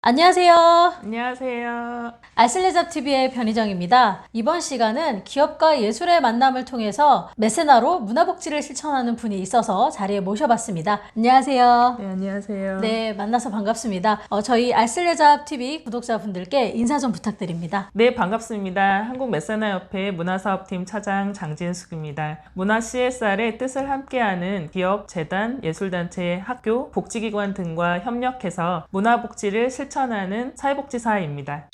안녕하세요. 안녕하세요. 알쓸레잡TV의 변희정입니다. 이번 시간은 기업과 예술의 만남을 통해서 메세나로 문화복지를 실천하는 분이 있어서 자리에 모셔봤습니다. 안녕하세요. 네, 안녕하세요. 네, 만나서 반갑습니다. 저희 알쓸레잡TV 구독자분들께 인사 좀 부탁드립니다. 네, 반갑습니다. 한국메세나협회 문화사업팀 차장 장진숙입니다. 문화 CSR의 뜻을 함께하는 기업, 재단, 예술단체, 학교, 복지기관 등과 협력해서 문화복지를 실천하는 사회복지사입니다.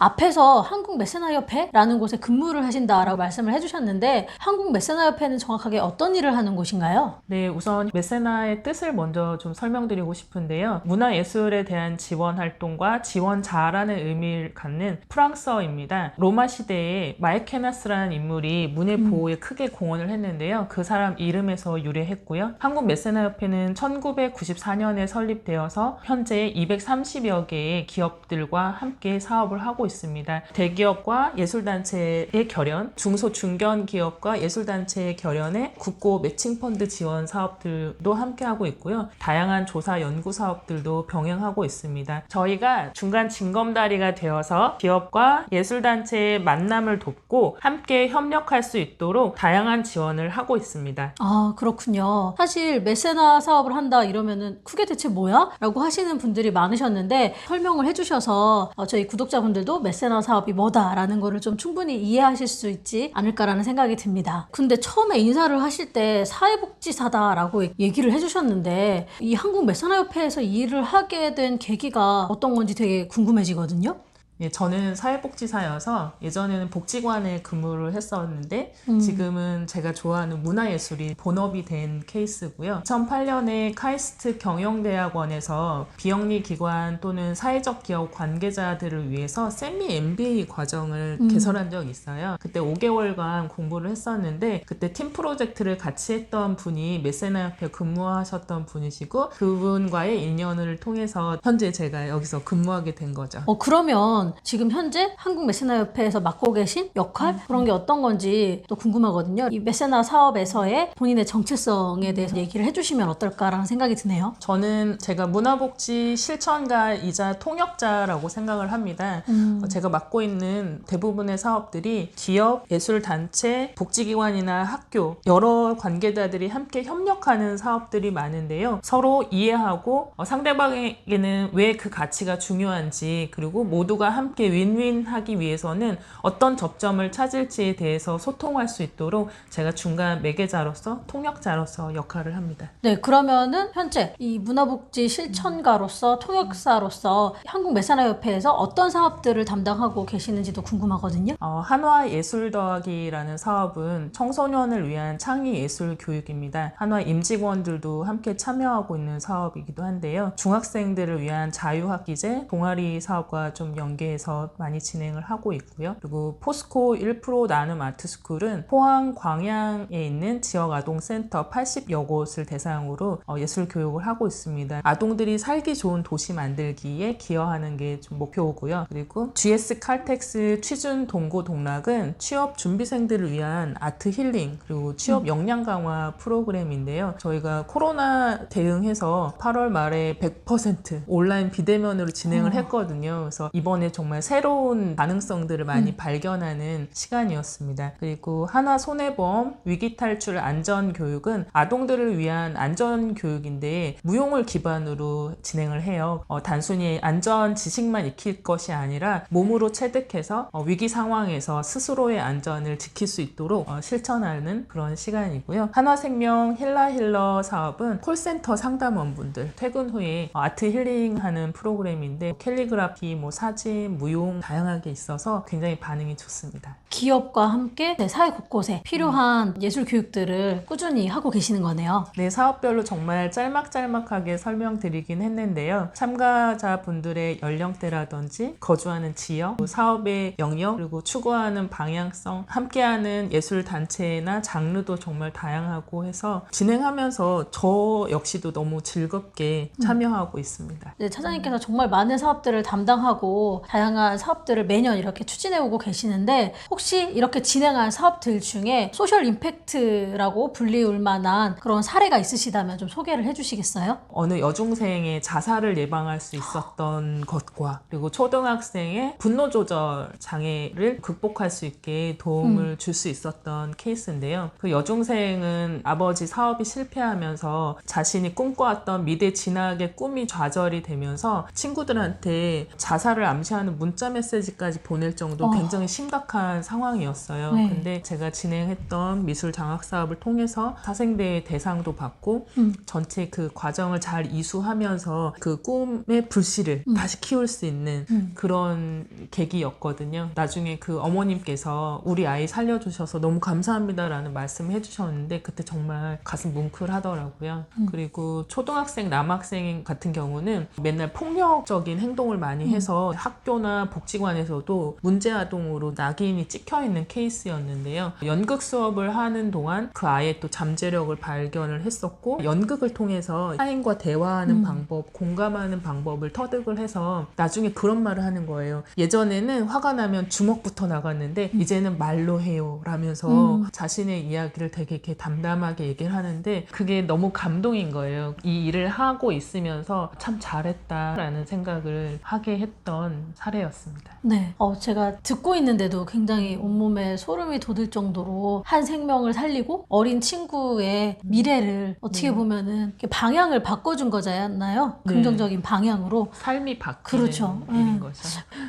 앞에서 한국메세나협회라는 곳에 근무를 하신다라고 말씀을 해주셨는데 한국메세나협회는 정확하게 어떤 일을 하는 곳인가요? 네, 우선 메세나의 뜻을 먼저 좀 설명드리고 싶은데요. 문화예술에 대한 지원 활동과 지원자라는 의미를 갖는 프랑스어입니다. 로마 시대에 마에케나스라는 인물이 문예 보호에 크게 공헌을 했는데요. 그 사람 이름에서 유래했고요. 한국메세나협회는 1994년에 설립되어서 현재 230여 개의 기업들과 함께 사업을 하고 있습니다. 대기업과 예술단체의 결연, 중소 중견 기업과 예술단체의 결연에 국고 매칭펀드 지원 사업들도 함께하고 있고요. 다양한 조사 연구 사업들도 병행하고 있습니다. 저희가 중간 징검다리가 되어서 기업과 예술단체의 만남을 돕고 함께 협력할 수 있도록 다양한 지원을 하고 있습니다. 아, 그렇군요. 사실 메세나 사업을 한다 이러면은 그게 대체 뭐야? 라고 하시는 분들이 많으셨는데 설명을 해주셔서 저희 구독자분들도 메세나 사업이 뭐다라는 거를 좀 충분히 이해하실 수 있지 않을까라는 생각이 듭니다. 근데 처음에 인사를 하실 때 사회복지사다라고 얘기를 해주셨는데 이 한국 메세나협회에서 일을 하게 된 계기가 어떤 건지 되게 궁금해지거든요. 예, 저는 사회복지사여서 예전에는 복지관에 근무를 했었는데 지금은 제가 좋아하는 문화예술이 본업이 된 케이스고요. 2008년에 카이스트 경영대학원에서 비영리 기관 또는 사회적 기업 관계자들을 위해서 세미 MBA 과정을 개설한 적이 있어요. 그때 5개월간 공부를 했었는데 그때 팀 프로젝트를 같이 했던 분이 메세나협회 근무하셨던 분이시고 그분과의 인연을 통해서 현재 제가 여기서 근무하게 된 거죠. 그러면 지금 현재 한국 메세나협회에서 맡고 계신 역할? 그런 게 어떤 건지 또 궁금하거든요. 이 메세나 사업에서의 본인의 정체성에 대해서 얘기를 해주시면 어떨까라는 생각이 드네요. 저는 제가 문화복지 실천가이자 통역자라고 생각을 합니다. 제가 맡고 있는 대부분의 사업들이 기업, 예술단체, 복지기관이나 학교 여러 관계자들이 함께 협력하는 사업들이 많은데요. 서로 이해하고 상대방에게는 왜 그 가치가 중요한지 그리고 모두가 함께 윈윈하기 위해서는 어떤 접점을 찾을지에 대해서 소통할 수 있도록 제가 중간 매개자로서 통역자로서 역할을 합니다. 네, 그러면은 현재 이 문화복지 실천가로서 통역사로서 한국 메세나협회에서 어떤 사업들을 담당하고 계시는지도 궁금하거든요. 한화 예술 더하기라는 사업은 청소년을 위한 창의 예술 교육입니다. 한화 임직원들도 함께 참여하고 있는 사업이기도 한데요. 중학생들을 위한 자유학기제 동아리 사업과 좀 연계해서 많이 진행을 하고 있고요. 그리고 포스코 1% 나눔 아트스쿨은 포항 광양에 있는 지역 아동센터 80여 곳을 대상으로 예술 교육을 하고 있습니다. 아동들이 살기 좋은 도시 만들기에 기여하는 게 좀 목표고요. 그리고 GS 칼텍스 취준 동고 동락은 취업 준비생들을 위한 아트 힐링 그리고 취업 역량 강화 프로그램인데요. 저희가 코로나 대응해서 8월 말에 100% 온라인 비대면으로 진행을 했거든요. 그래서 이번에 정말 새로운 가능성들을 많이 발견하는 시간이었습니다. 그리고 한화 손해보험 위기탈출 안전교육은 아동들을 위한 안전교육인데 무용을 기반으로 진행을 해요. 단순히 안전 지식만 익힐 것이 아니라 몸으로 체득해서 위기 상황에서 스스로의 안전을 지킬 수 있도록 실천하는 그런 시간이고요. 한화생명 힐라힐러 사업은 콜센터 상담원분들 퇴근 후에 아트 힐링하는 프로그램인데 캘리그라피, 사진, 무용 다양하게 있어서 굉장히 반응이 좋습니다. 기업과 함께 사회 곳곳에 필요한 예술 교육들을 꾸준히 하고 계시는 거네요. 네, 사업별로 정말 짤막짤막하게 설명드리긴 했는데요. 참가자분들의 연령대라든지 거주하는 지역, 사업의 영역, 그리고 추구하는 방향성, 함께하는 예술단체나 장르도 정말 다양하고 해서 진행하면서 저 역시도 너무 즐겁게 참여하고 있습니다. 네, 차장님께서 정말 많은 사업들을 담당하고 다양한 사업들을 매년 이렇게 추진해오고 계시는데 혹시 이렇게 진행한 사업들 중에 소셜 임팩트라고 불리울 만한 그런 사례가 있으시다면 좀 소개를 해주시겠어요? 어느 여중생의 자살을 예방할 수 있었던 것과 그리고 초등학생의 분노 조절 장애를 극복할 수 있게 도움을 줄 수 있었던 케이스인데요. 그 여중생은 아버지 사업이 실패하면서 자신이 꿈꿔왔던 미래 진학의 꿈이 좌절이 되면서 친구들한테 자살을 암시하는 문자 메시지까지 보낼 정도로 굉장히 심각한 상황이었어요. 네. 근데 제가 진행했던 미술 장학 사업을 통해서 사생대회 대상도 받고 전체 그 과정을 잘 이수하면서 그 꿈의 불씨를 다시 키울 수 있는 그런 계기였거든요. 나중에 그 어머님께서 우리 아이 살려주셔서 너무 감사합니다라는 말씀을 해주셨는데 그때 정말 가슴 뭉클하더라고요. 그리고 초등학생, 남학생 같은 경우는 맨날 폭력적인 행동을 많이 해서 학교나 복지관에서도 문제아동으로 낙인이 찍혀있는 케이스였는데요. 연극 수업을 하는 동안 그 아이의 또 잠재력을 발견을 했었고 연극을 통해서 타인과 대화하는 방법, 공감하는 방법을 터득을 해서 나중에 그런 말을 하는 거예요. 예전에는 화가 나면 주먹부터 나갔는데 이제는 말로 해요 라면서 자신의 이야기를 되게 이렇게 담담하게 얘기를 하는데 그게 너무 감동인 거예요. 이 일을 하고 있으면서 참 잘했다라는 생각을 하게 했던 사례였습니다. 네. 제가 듣고 있는데도 굉장히 온몸에 소름이 돋을 정도로 한 생명을 살리고 어린 친구의 미래를 어떻게 보면은 이렇게 방향을 바꿔준 거잖아요. 네. 긍정적인 방향으로. 삶이 바뀌는 그렇죠. 일인 거죠.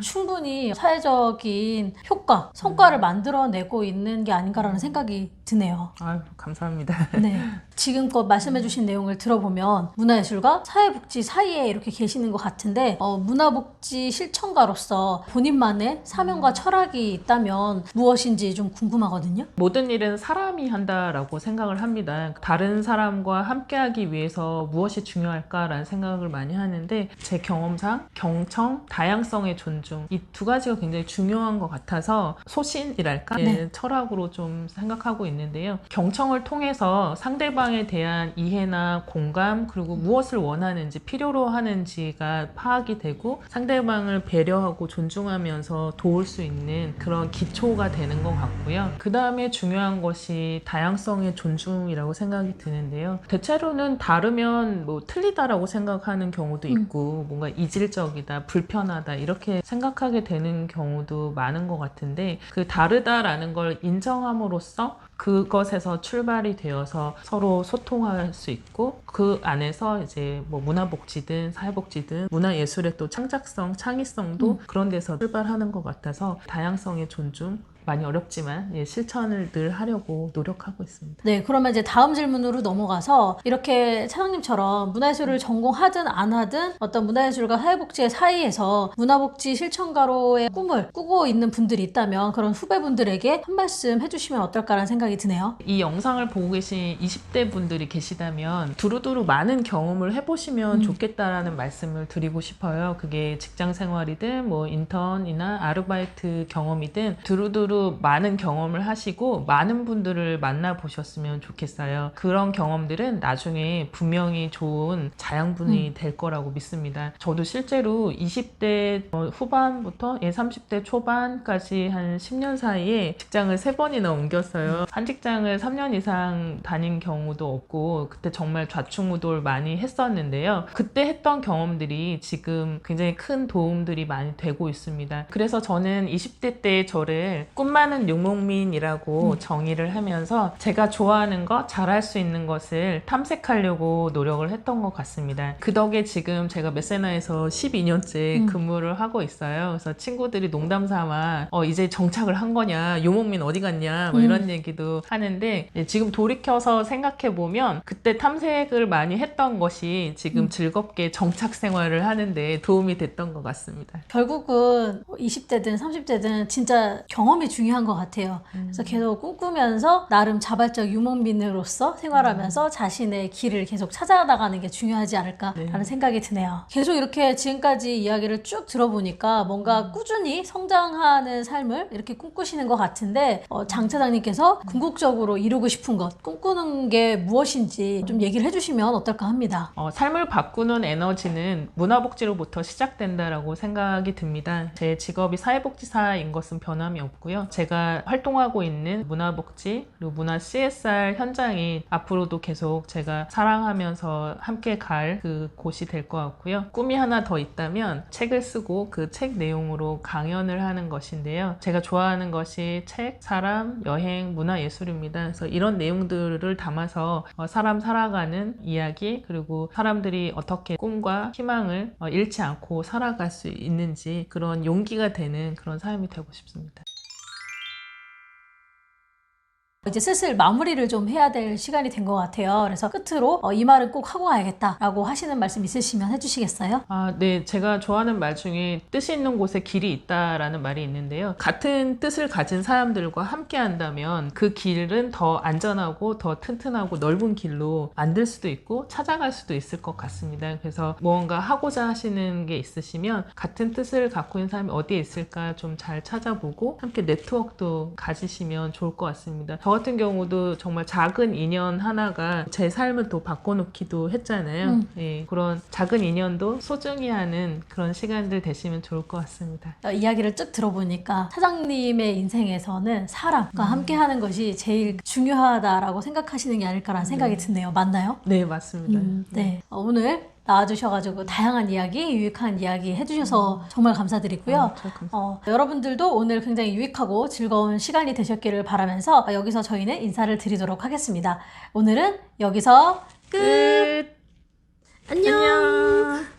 충분히 사회적인 효과, 성과를 만들어내고 있는 게 아닌가라는 생각이 드네요. 아유, 감사합니다. 네. 지금껏 말씀해주신 내용을 들어보면 문화예술과 사회복지 사이에 이렇게 계시는 것 같은데 문화복지 실천가로서 본인만의 사명과 철학이 있다면 무엇인지 좀 궁금하거든요. 모든 일은 사람이 한다라고 생각을 합니다. 다른 사람과 함께하기 위해서 무엇이 중요할까라는 생각을 많이 하는데 제 경험상 경청, 다양성의 존중 이 두 가지가 굉장히 중요한 것 같아서 소신이랄까? 네. 철학으로 좀 생각하고 있는데요. 경청을 통해서 상대방에 대한 이해나 공감 그리고 무엇을 원하는지 필요로 하는지가 파악이 되고 상대방을 배려하고 존중하면서 도울 수 있는 그런 기초가 되는 것 같고요. 그 다음에 중요한 것이 다양성의 존중이라고 생각이 드는데요. 대체로는 다르면 뭐 틀리다라고 생각하는 경우도 있고 뭔가 이질적이다, 불편하다 이렇게 생각하게 되는 경우도 많은 것 같은데 그 다르다라는 걸 인정함으로써 그것에서 출발이 되어서 서로 소통할 수 있고 그 안에서 이제 뭐 문화복지든 사회복지든 문화예술의 또 창작성, 창의성도 그런 데서 출발하는 것 같아서 다양성의 존중 많이 어렵지만 실천을 늘 하려고 노력하고 있습니다. 네, 그러면 이제 다음 질문으로 넘어가서 이렇게 차장님처럼 문화예술을 전공하든 안 하든 어떤 문화예술과 사회복지의 사이에서 문화복지 실천가로의 꿈을 꾸고 있는 분들이 있다면 그런 후배분들에게 한 말씀 해주시면 어떨까라는 생각이 드네요. 이 영상을 보고 계신 20대 분들이 계시다면 두루두루 많은 경험을 해보시면 좋겠다라는 말씀을 드리고 싶어요. 그게 직장 생활이든 뭐 인턴이나 아르바이트 경험이든 두루두루 많은 경험을 하시고 많은 분들을 만나보셨으면 좋겠어요. 그런 경험들은 나중에 분명히 좋은 자양분이 될 거라고 믿습니다. 저도 실제로 20대 후반부터 30대 초반까지 한 10년 사이에 직장을 3번이나 옮겼어요. 한 직장을 3년 이상 다닌 경우도 없고 그때 정말 좌충우돌 많이 했었는데요. 그때 했던 경험들이 지금 굉장히 큰 도움들이 많이 되고 있습니다. 그래서 저는 20대 때 저를 꿈 많은 유목민이라고 정의를 하면서 제가 좋아하는 것, 잘할 수 있는 것을 탐색하려고 노력을 했던 것 같습니다. 그 덕에 지금 제가 메세나에서 12년째 근무를 하고 있어요. 그래서 친구들이 농담 삼아 이제 정착을 한 거냐, 유목민 어디 갔냐 뭐 이런 얘기도 하는데 지금 돌이켜서 생각해보면 그때 탐색을 많이 했던 것이 지금 즐겁게 정착 생활을 하는데 도움이 됐던 것 같습니다. 결국은 20대든 30대든 진짜 경험이 중요한 것 같아요. 그래서 계속 꿈꾸면서 나름 자발적 유목민으로서 생활하면서 자신의 길을 계속 찾아나가는 게 중요하지 않을까라는 생각이 드네요. 계속 이렇게 지금까지 이야기를 쭉 들어보니까 뭔가 꾸준히 성장하는 삶을 이렇게 꿈꾸시는 것 같은데 장 차장님께서 궁극적으로 이루고 싶은 것, 꿈꾸는 게 무엇인지 좀 얘기를 해주시면 어떨까 합니다. 삶을 바꾸는 에너지는 문화복지로부터 시작된다라고 생각이 듭니다. 제 직업이 사회복지사인 것은 변함이 없고요. 제가 활동하고 있는 문화복지 그리고 문화 CSR 현장이 앞으로도 계속 제가 사랑하면서 함께 갈 그 곳이 될 것 같고요. 꿈이 하나 더 있다면 책을 쓰고 그 책 내용으로 강연을 하는 것인데요. 제가 좋아하는 것이 책, 사람, 여행, 문화예술입니다. 그래서 이런 내용들을 담아서 사람 살아가는 이야기 그리고 사람들이 어떻게 꿈과 희망을 잃지 않고 살아갈 수 있는지 그런 용기가 되는 그런 삶이 되고 싶습니다. 이제 슬슬 마무리를 좀 해야 될 시간이 된 것 같아요. 그래서 끝으로 이 말은 꼭 하고 가야겠다라고 하시는 말씀 있으시면 해주시겠어요? 네. 제가 좋아하는 말 중에 뜻이 있는 곳에 길이 있다라는 말이 있는데요. 같은 뜻을 가진 사람들과 함께 한다면 그 길은 더 안전하고 더 튼튼하고 넓은 길로 만들 수도 있고 찾아갈 수도 있을 것 같습니다. 그래서 무언가 하고자 하시는 게 있으시면 같은 뜻을 갖고 있는 사람이 어디에 있을까 좀 잘 찾아보고 함께 네트워크도 가지시면 좋을 것 같습니다. 저 같은 경우도 정말 작은 인연 하나가 제 삶을 또 바꿔놓기도 했잖아요. 예, 그런 작은 인연도 소중히 하는 그런 시간들 되시면 좋을 것 같습니다. 이야기를 쭉 들어보니까 사장님의 인생에서는 사람과 함께 하는 것이 제일 중요하다라고 생각하시는 게 아닐까라는 생각이 드네요. 맞나요? 네, 맞습니다. 네. 오늘 나와주셔가지고 다양한 이야기, 유익한 이야기 해주셔서 정말 감사드리고요. 여러분들도 오늘 굉장히 유익하고 즐거운 시간이 되셨기를 바라면서 여기서 저희는 인사를 드리도록 하겠습니다. 오늘은 여기서 끝! 안녕.